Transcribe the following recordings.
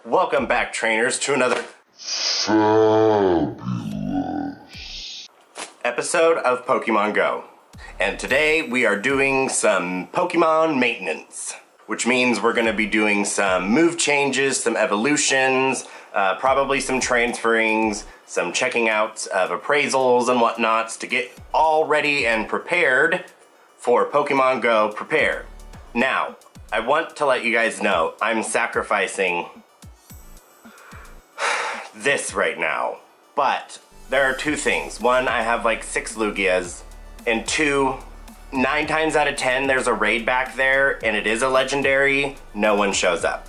Welcome back, trainers, to another episode of Pokemon Go. And today we are doing some Pokemon maintenance, which means we're going to be doing some move changes, some evolutions, probably some transferings, some checking outs of appraisals and whatnots to get all ready and prepared for Pokemon Go Prepare. Now, I want to let you guys know I'm sacrificing this right now, but there are two things. One, I have like 6 Lugias, and 2, 9 times out of 10 there's a raid back there and it is a legendary, no one shows up.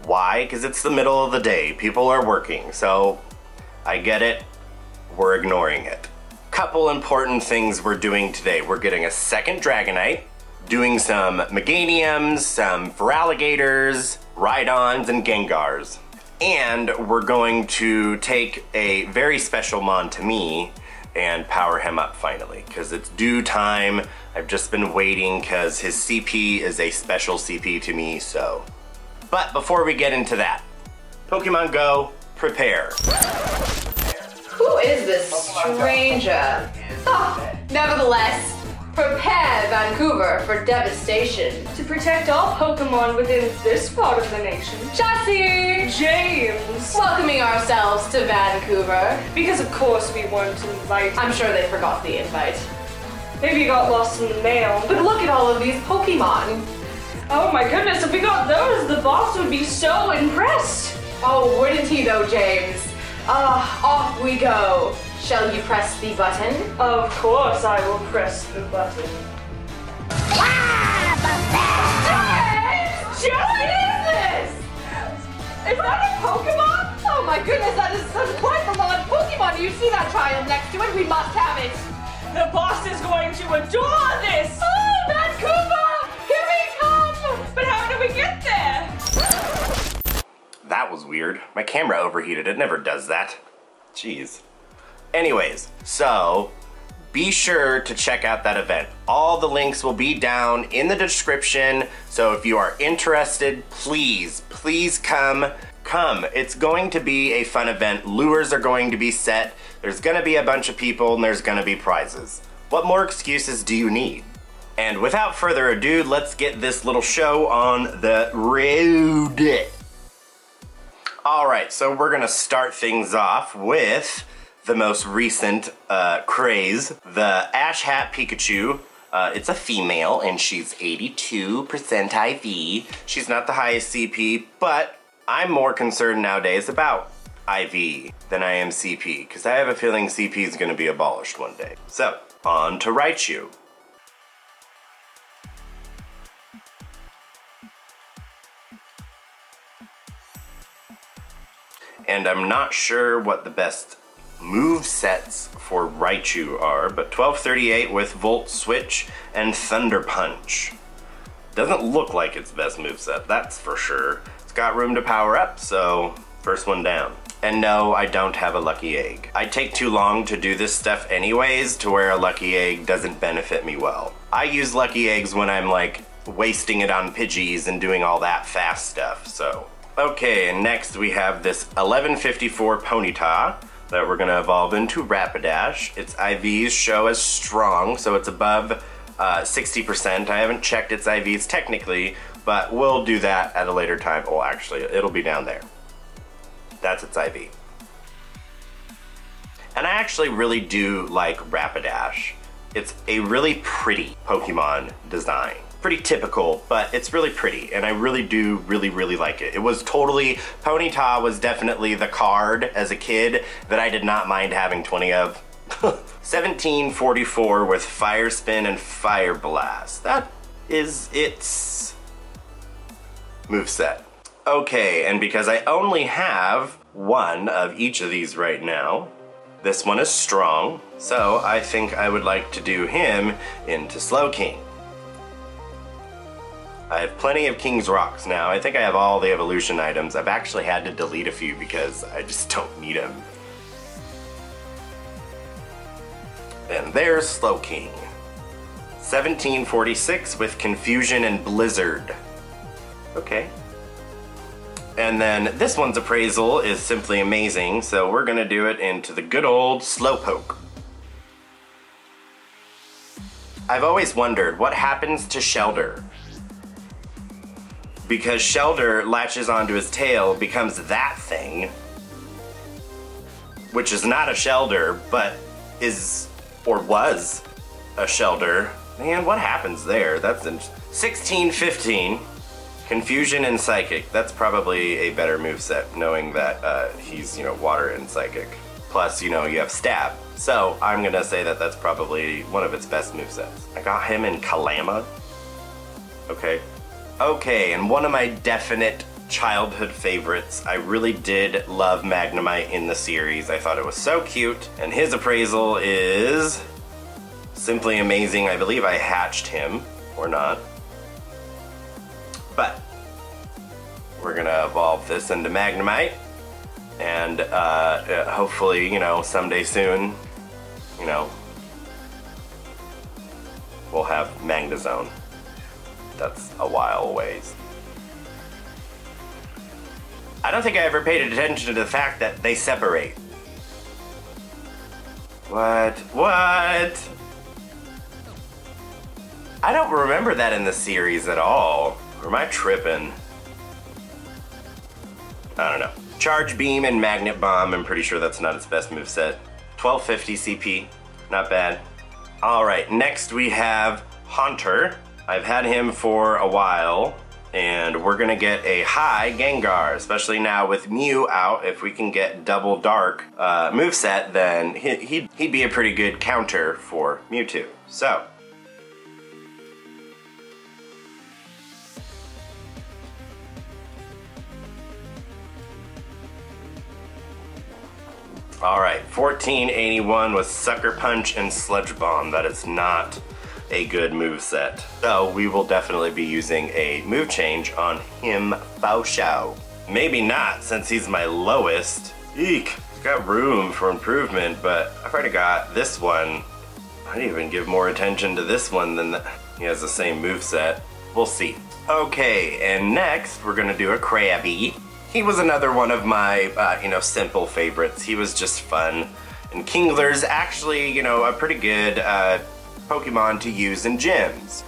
Why? Because it's the middle of the day, people are working, so I get it, we're ignoring it. Couple important things we're doing today. We're getting a second Dragonite, doing some Meganiums, some Feraligators, Rhydons, and Gengars. And we're going to take a very special mon to me and power him up finally, because it's due time. I've just been waiting because his CP is a special CP to me, so. But before we get into that, Pokemon Go, prepare. Who is this stranger? Oh, nevertheless, prepare Vancouver for devastation. To protect all Pokemon within this part of the nation. Chassis! James! Welcoming ourselves to Vancouver. Because of course we weren't invited. I'm sure they forgot the invite. Maybe you got lost in the mail. But look at all of these Pokemon. Oh my goodness, if we got those, the boss would be so impressed. Oh, wouldn't he though, James? Off we go. Shall you press the button? Of course I will press the button. James! What is this? Is that a Pokemon? Oh my goodness, that is quite the large Pokemon. Do you see that triumph next to it? We must have it. The boss is going to adore this! Oh, Vancouver! Here we come! But how do we get there? That was weird. My camera overheated, it never does that. Jeez. Anyways, so be sure to check out that event. All the links will be down in the description, so if you are interested, please come. It's going to be a fun event. Lures are going to be set. There's gonna be a bunch of people and there's gonna be prizes. What more excuses do you need? And without further ado, let's get this little show on the road. All right, so we're gonna start things off with the most recent craze, the Ash Hat Pikachu. It's a female and she's 82% IV. She's not the highest CP, but I'm more concerned nowadays about IV than I am CP, because I have a feeling CP is going to be abolished one day. So, on to Raichu. And I'm not sure what the best move sets for Raichu are, but 1238 with Volt Switch and Thunder Punch. Doesn't look like its best moveset, that's for sure. It's got room to power up, so first one down. And no, I don't have a Lucky Egg. I take too long to do this stuff anyways, to where a Lucky Egg doesn't benefit me well. I use Lucky Eggs when I'm like wasting it on Pidgeys and doing all that fast stuff, so. Okay, and next we have this 1154 Ponyta that we're gonna evolve into Rapidash. Its IVs show as strong, so it's above 60%. I haven't checked its IVs technically, but we'll do that at a later time. Well, actually, it'll be down there. That's its IV. And I actually really do like Rapidash. It's a really pretty Pokemon design. Pretty typical, but it's really pretty, and I really do really like it. It was totally, Ponyta was definitely the card as a kid that I did not mind having 20 of. 1744 with Fire Spin and Fire Blast. That is its moveset. Okay, and because I only have one of each of these right now, this one is strong, so I think I would like to do him into Slowking. I have plenty of King's Rocks now. I think I have all the evolution items. I've actually had to delete a few because I just don't need them. And there's Slowking. 1746 with Confusion and Blizzard. Okay. And then this one's appraisal is simply amazing, so we're gonna do it into the good old Slowpoke. I've always wondered what happens to Shelder. Because Shelder latches onto his tail, becomes that thing, which is not a Shelder, but is, or was, a Shelder. Man, what happens there? That's 16-15. Confusion and Psychic. That's probably a better moveset, knowing that he's, you know, Water and Psychic. Plus, you know, you have Stab. So, I'm gonna say that that's probably one of its best movesets. I got him in Kalama. Okay. Okay, and one of my definite childhood favorites. I really did love Magnemite in the series. I thought it was so cute. And his appraisal is simply amazing. I believe I hatched him, or not. But we're gonna evolve this into Magnemite. And hopefully, you know, someday soon, you know, we'll have Magnezone. That's a while away. I don't think I ever paid attention to the fact that they separate. What? What? I don't remember that in the series at all. Or am I tripping? I don't know. Charge Beam and Magnet Bomb, I'm pretty sure that's not its best moveset. 1250 CP, not bad. All right, next we have Haunter. I've had him for a while, and we're gonna get a high Gengar, especially now with Mew out. If we can get Double Dark moveset, then he'd be a pretty good counter for Mewtwo. So, alright, 1481 with Sucker Punch and Sludge Bomb. That is not a good moveset. So we will definitely be using a move change on him for sure. Maybe not, since he's my lowest. Eek, he's got room for improvement, but I've already got this one. I'd even give more attention to this one than he has the same moveset. We'll see. Okay, and next we're gonna do a Krabby. He was another one of my, you know, simple favorites. He was just fun. And Kingler's actually, you know, a pretty good Pokemon to use in gyms.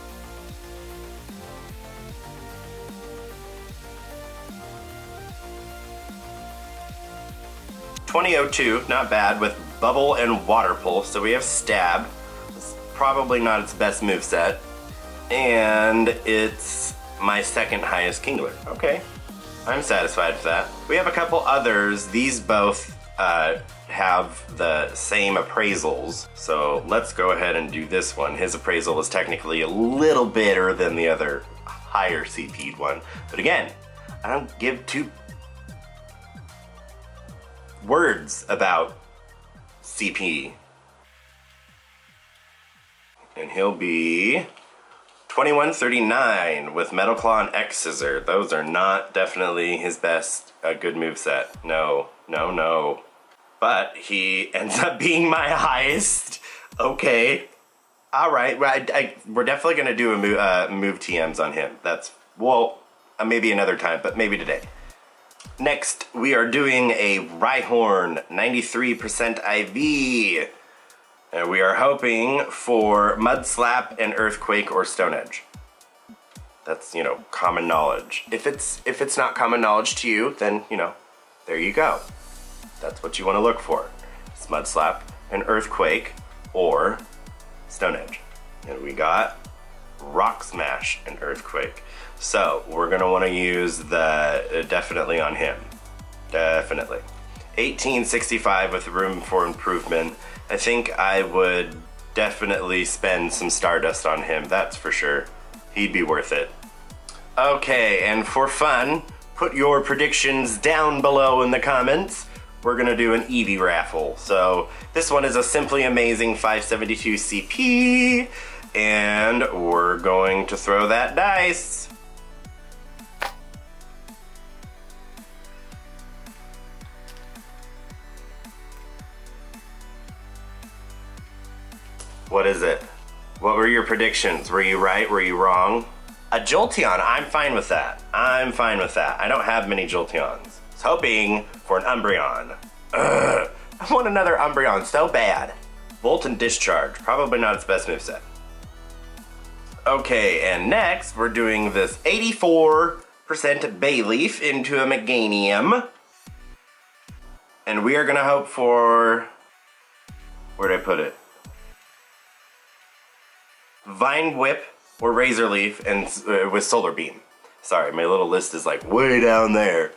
.2002, not bad, with Bubble and Water Pulse. So we have Stab. It's probably not its best moveset. And it's my second highest Kingler. Okay. I'm satisfied with that. We have a couple others. These both have the same appraisals. So let's go ahead and do this one. His appraisal is technically a little better than the other higher CP'd one. But again, I don't give two words about CP. And he'll be 2139 with Metal Claw and X Scissor. Those are not definitely his best good moveset. No, no, no. But he ends up being my highest. Okay. Alright, we're definitely gonna do a move TMs on him. That's, well, maybe another time, but maybe today. Next, we are doing a Rhyhorn 93% IV. And we are hoping for Mud Slap and Earthquake or Stone Edge. That's, you know, common knowledge. If it's not common knowledge to you, then, you know, there you go. That's what you want to look for. It's Mud Slap and Earthquake or Stone Edge. And we got Rock Smash and Earthquake. So we're gonna want to use the definitely on him. Definitely. 1865 with room for improvement. I think I would definitely spend some Stardust on him, that's for sure. He'd be worth it. Okay, and for fun, put your predictions down below in the comments. We're gonna do an Eevee raffle. So this one is a simply amazing 572 CP, and we're going to throw that dice. What is it? What were your predictions? Were you right? Were you wrong? A Jolteon, I'm fine with that. I'm fine with that. I don't have many Jolteons. I was hoping for an Umbreon. Ugh, I want another Umbreon so bad. Volt and Discharge, probably not its best moveset. Okay, and next we're doing this 84% Bayleaf into a Meganium. And we are gonna hope for, where'd I put it? Vine Whip or Razor Leaf and with Solar Beam. Sorry, my little list is like way down there.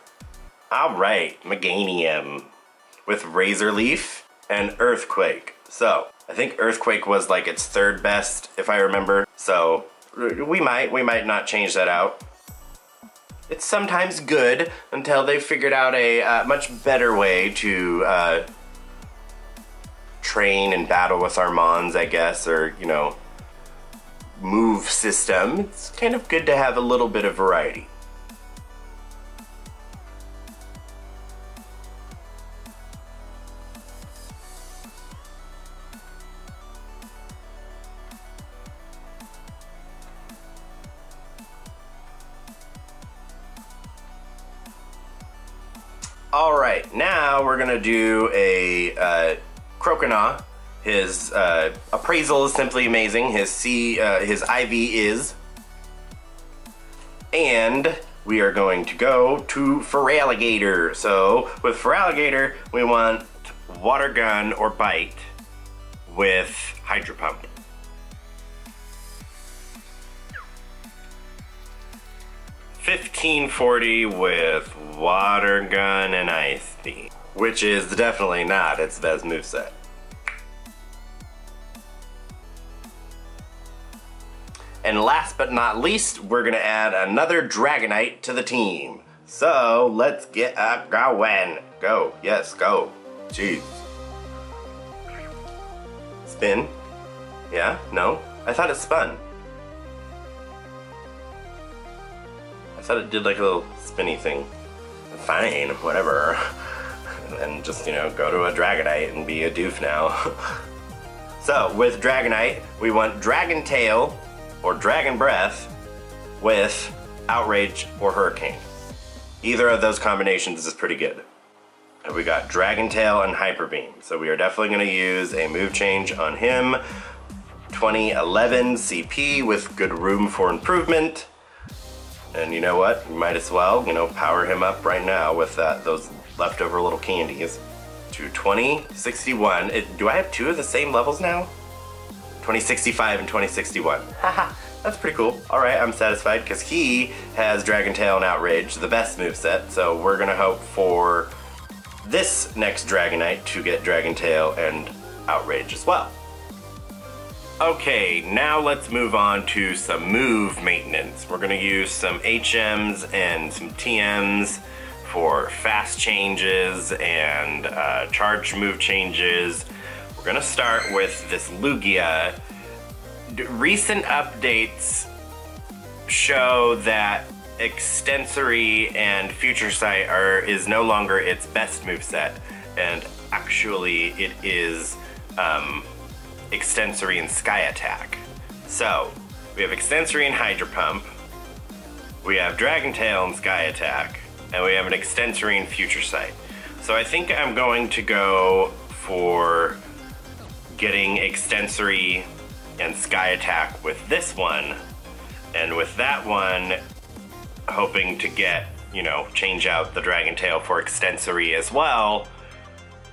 All right, Meganium with Razor Leaf and Earthquake. So I think Earthquake was like its third best, if I remember. So we might not change that out. It's sometimes good until they've figured out a much better way to train and battle with our Mons, I guess, or, you know, move system. It's kind of good to have a little bit of variety. All right, now we're gonna do a Croconaw. His appraisal is simply amazing. His IV is. And we are going to go to Feraligatr. So with Feraligatr, we want Water Gun or Bite with Hydro Pump. $15.40 with Water Gun and Ice Beam, which is definitely not its best moveset. And last but not least, we're gonna add another Dragonite to the team. So let's get going. Go, yes, go. Jeez. Spin? Yeah, no? I thought it spun. I thought it did like a little spinny thing. Fine, whatever. And just, you know, go to a Dragonite and be a doof now. So with Dragonite, we want Dragon Tail or Dragon Breath with Outrage or Hurricane. Either of those combinations is pretty good. And we got Dragon Tail and Hyper Beam. So we are definitely gonna use a move change on him. 2011 CP with good room for improvement. And you know what? You might as well, you know, power him up right now with those leftover little candies. To 2061. Do I have two of the same levels now? 2065 and 2061. Haha, that's pretty cool. All right, I'm satisfied because he has Dragon Tail and Outrage, the best moveset. So we're gonna hope for this next Dragonite to get Dragon Tail and Outrage as well. Okay, now let's move on to some move maintenance. We're gonna use some HMs and some TMs for fast changes and charge move changes. We're gonna start with this Lugia. Recent updates show that Extensory and Future Sight is no longer its best moveset, and actually it is Extensory and Sky Attack. So we have Extensory and Hydro Pump, we have Dragon Tail and Sky Attack, and we have an Extensory and Future Sight. So I think I'm going to go for getting Extensory and Sky Attack with this one, and with that one hoping to get, you know, change out the Dragon Tail for Extensory as well.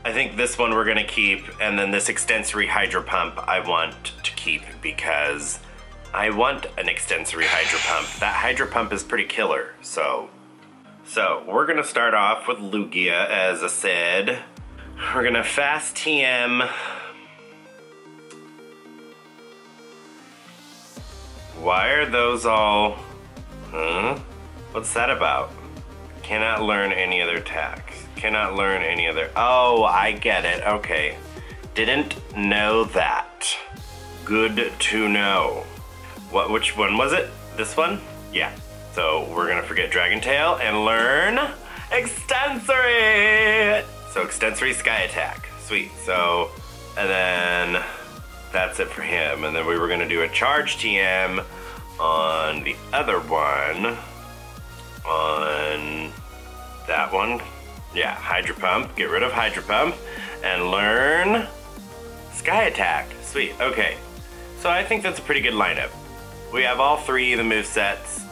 I think this one we're gonna keep, and then this Extensory Hydro Pump I want to keep because I want an Extensory Hydro Pump. That Hydro Pump is pretty killer, so we're gonna start off with Lugia, as I said. We're gonna fast TM. Why are those all, huh? What's that about? Cannot learn any other attacks. Cannot learn any other, oh, I get it, okay. Didn't know that. Good to know. Which one was it? This one? Yeah. So we're gonna forget Dragon Tail and learn Extensory! So Extensory Sky Attack, sweet. So, and then that's it for him. And then we were gonna do a charge TM on the other one. on that one. Yeah, Hydro Pump. Get rid of Hydro Pump and learn Sky Attack. Sweet, okay. So I think that's a pretty good lineup. We have all three of the movesets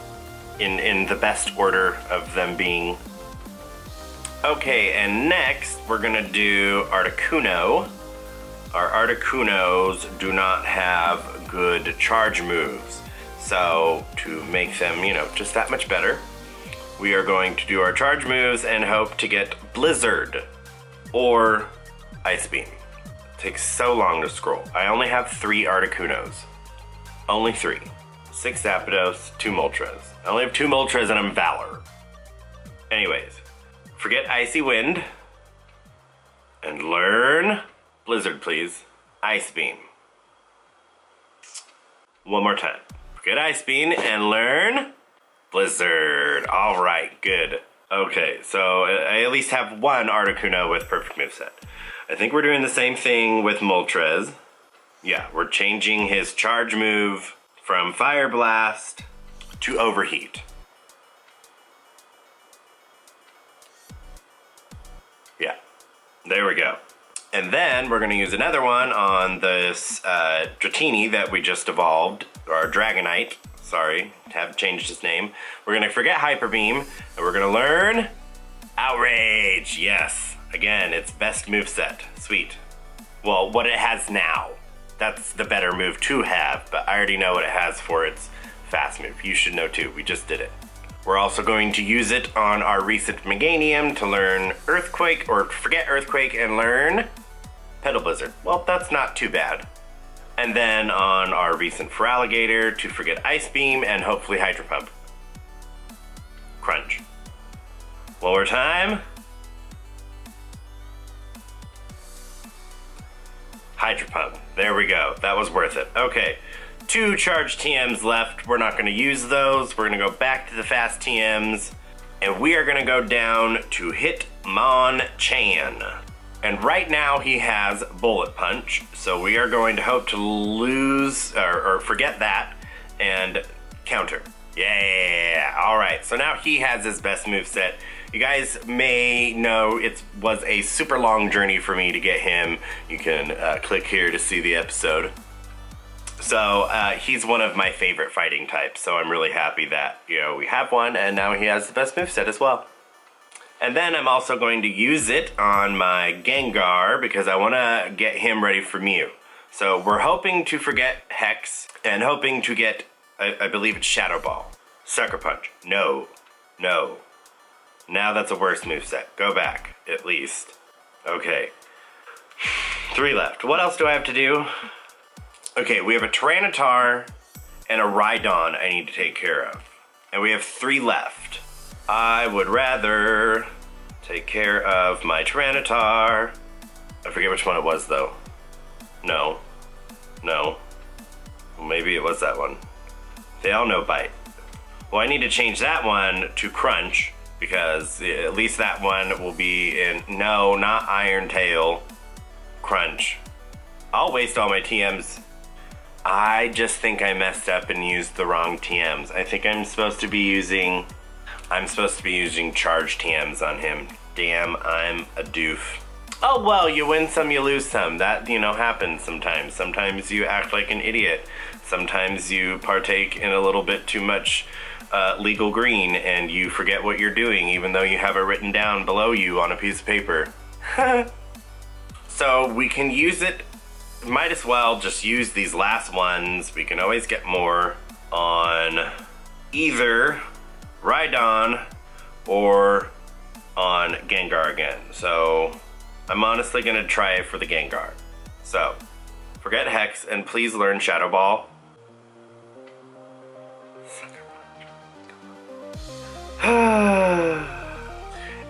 in the best order of them being. Okay, and next we're gonna do Articuno. Our Articunos do not have good charge moves. So to make them, you know, just that much better, we are going to do our charge moves and hope to get Blizzard or Ice Beam. It takes so long to scroll. I only have 3 Articunos. Only 3. 6 Zapdos, 2 Moltres. I only have 2 Moltres and I'm Valor. Anyways, forget Icy Wind and learn Blizzard, please. Ice Beam. One more time. Forget Ice Beam and learn Blizzard. All right, good. Okay, so I at least have 1 Articuno with perfect moveset. I think we're doing the same thing with Moltres. Yeah, we're changing his charge move from Fire Blast to Overheat. Yeah, there we go. And then we're gonna use another one on this Dratini that we just evolved, or Dragonite, sorry, have changed his name. We're gonna forget Hyper Beam, and we're gonna learn Outrage, yes. Again, it's best moveset, sweet. Well, what it has now. That's the better move to have, but I already know what it has for its fast move. You should know too, we just did it. We're also going to use it on our recent Meganium to learn Earthquake, or forget Earthquake and learn Petal Blizzard. Well, that's not too bad. And then on our recent Feraligatr to forget Ice Beam and hopefully Hydro Pump. Crunch. One more time. Hydro Pump. There we go. That was worth it. Okay. 2 charge TMs left. We're not going to use those. We're going to go back to the fast TMs. And we are going to go down to Hitmonchan. And right now he has Bullet Punch. So we are going to hope to lose, or forget that, and counter. Yeah! Alright, so now he has his best moveset. You guys may know it was a super long journey for me to get him. You can click here to see the episode. So he's one of my favorite fighting types, so I'm really happy that, you know, we have one and now he has the best moveset as well. And then I'm also going to use it on my Gengar because I want to get him ready for Mew. So we're hoping to forget Hex and hoping to get, I believe it's Shadow Ball. Sucker Punch. No. No. Now that's a worse moveset. Go back, at least. Okay. 3 left. What else do I have to do? Okay, we have a Tyranitar and a Rhydon I need to take care of. And we have 3 left. I would rather take care of my Tyranitar. I forget which one it was though. No. No. Well, maybe it was that one. They all know Bite. Well, I need to change that one to Crunch because at least that one will be in, no, not Iron Tail, Crunch. I'll waste all my TMs. I just think I messed up and used the wrong TMs. I think I'm supposed to be using charge TMs on him. Damn, I'm a doof. Oh well, you win some, you lose some. That, you know, happens sometimes. Sometimes you act like an idiot. Sometimes you partake in a little bit too much legal green and you forget what you're doing even though you have it written down below you on a piece of paper. So we can use it. Might as well just use these last ones. We can always get more on either Rhydon or on Gengar again. So I'm honestly gonna try it for the Gengar. So forget Hex and please learn Shadow Ball.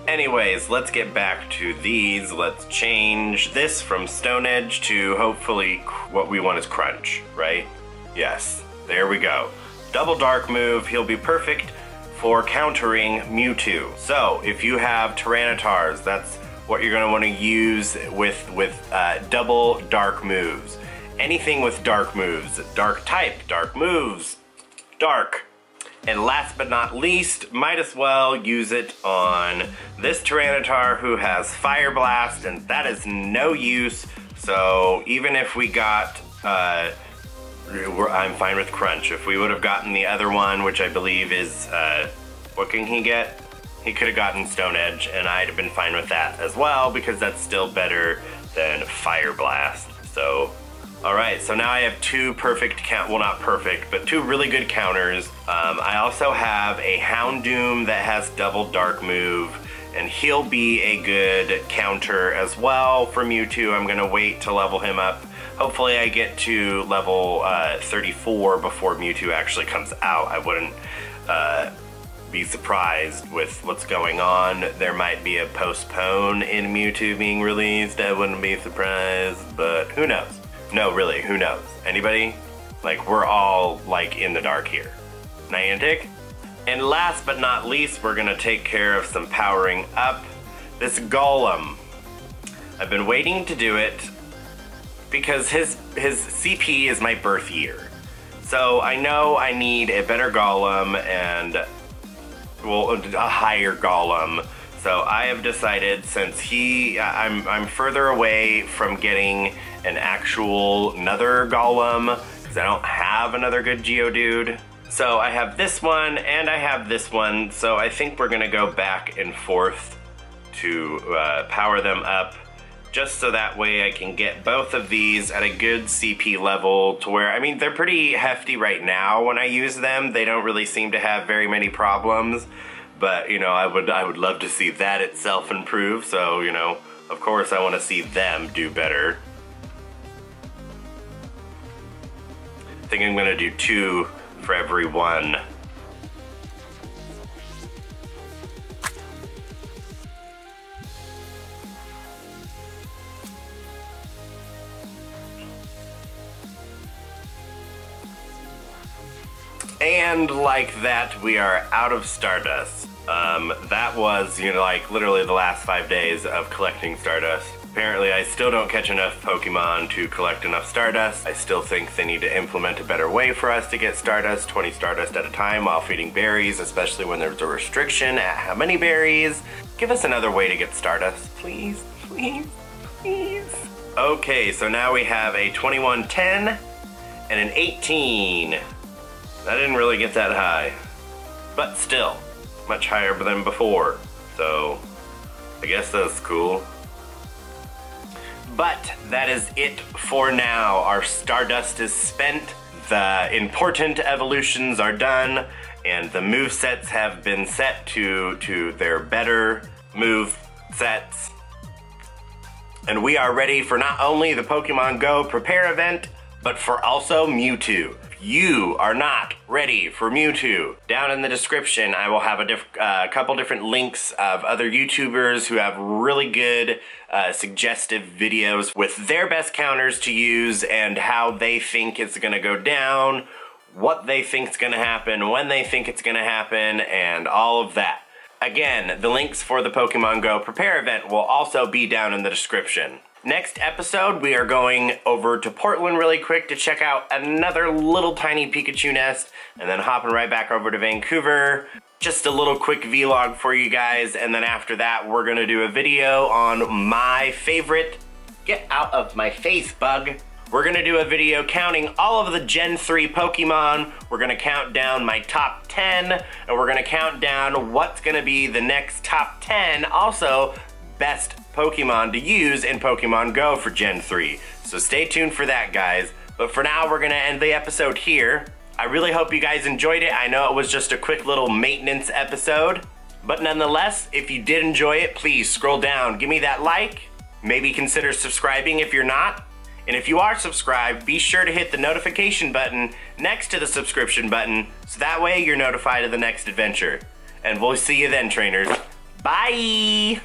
Anyways, let's get back to these. Let's change this from Stone Edge to hopefully what we want is Crunch, right? Yes, there we go. Double Dark move, he'll be perfect for countering MEWTWO. So if you have Tyranitars, that's what you're gonna wanna use with double Dark moves. Anything with Dark moves, Dark type, Dark moves, Dark. And last but not least, might as well use it on this Tyranitar who has Fire Blast, and that is no use. So even if we got, I'm fine with Crunch. If we would have gotten the other one, which I believe is, what can he get? He could have gotten Stone Edge, and I'd have been fine with that as well, because that's still better than Fire Blast. So, alright, so now I have two perfect well, not perfect, but two really good counters. I also have a Houndoom that has double Dark Move, and he'll be a good counter as well for Mewtwo. I'm gonna wait to level him up. Hopefully I get to level 34 before Mewtwo actually comes out. I wouldn't be surprised with what's going on. There might be a postpone in Mewtwo being released. I wouldn't be surprised, but who knows? No, really, who knows? Anybody? Like, we're all, like, in the dark here. Niantic? And last but not least, we're gonna take care of some powering up. This Golem. I've been waiting to do it because his CP is my birth year. So I know I need a better Golem and, well, a higher Golem. So I have decided, since I'm further away from getting an actual another Golem, because I don't have another good Geodude. So I have this one and I have this one, so I think we're gonna go back and forth to power them up, just so that way I can get both of these at a good CP level to where, I mean, they're pretty hefty right now when I use them. They don't really seem to have very many problems, but, you know, I would love to see that itself improve. So, you know, of course I want to see them do better. I think I'm gonna do 2 for every one. And like that, we are out of Stardust. That was, you know, like literally the last 5 days of collecting Stardust. Apparently I still don't catch enough Pokemon to collect enough Stardust. I still think they need to implement a better way for us to get Stardust, 20 Stardust at a time while feeding berries, especially when there's a restriction at how many berries. Give us another way to get Stardust, please, please, please. Okay, so now we have a 2110 and an 18. I didn't really get that high, but still, much higher than before. So, I guess that's cool. But that is it for now. Our Stardust is spent, the important evolutions are done, and the movesets have been set to their better move sets. And we are ready for not only the Pokemon Go Prepare event, but for also Mewtwo. If you are not ready for Mewtwo, down in the description I will have a couple different links of other YouTubers who have really good suggestive videos with their best counters to use and how they think it's gonna go down, what they think is gonna happen, when they think it's gonna happen, and all of that. Again, the links for the Pokemon Go Prepare event will also be down in the description. Next episode, we are going over to Portland really quick to check out another little tiny Pikachu nest, and then hopping right back over to Vancouver. Just a little quick vlog for you guys, and then after that, we're gonna do a video on my favorite, get out of my face, bug. We're gonna do a video counting all of the Gen 3 Pokemon. We're gonna count down my top 10, and we're gonna count down what's gonna be the next top 10, also best Pokemon to use in Pokemon Go for Gen 3. So stay tuned for that, guys. But for now, we're gonna end the episode here. I really hope you guys enjoyed it. I know it was just a quick little maintenance episode, but nonetheless, if you did enjoy it, please scroll down, give me that like, maybe consider subscribing if you're not. And if you are subscribed, be sure to hit the notification button next to the subscription button, so that way you're notified of the next adventure. And we'll see you then, trainers. Bye!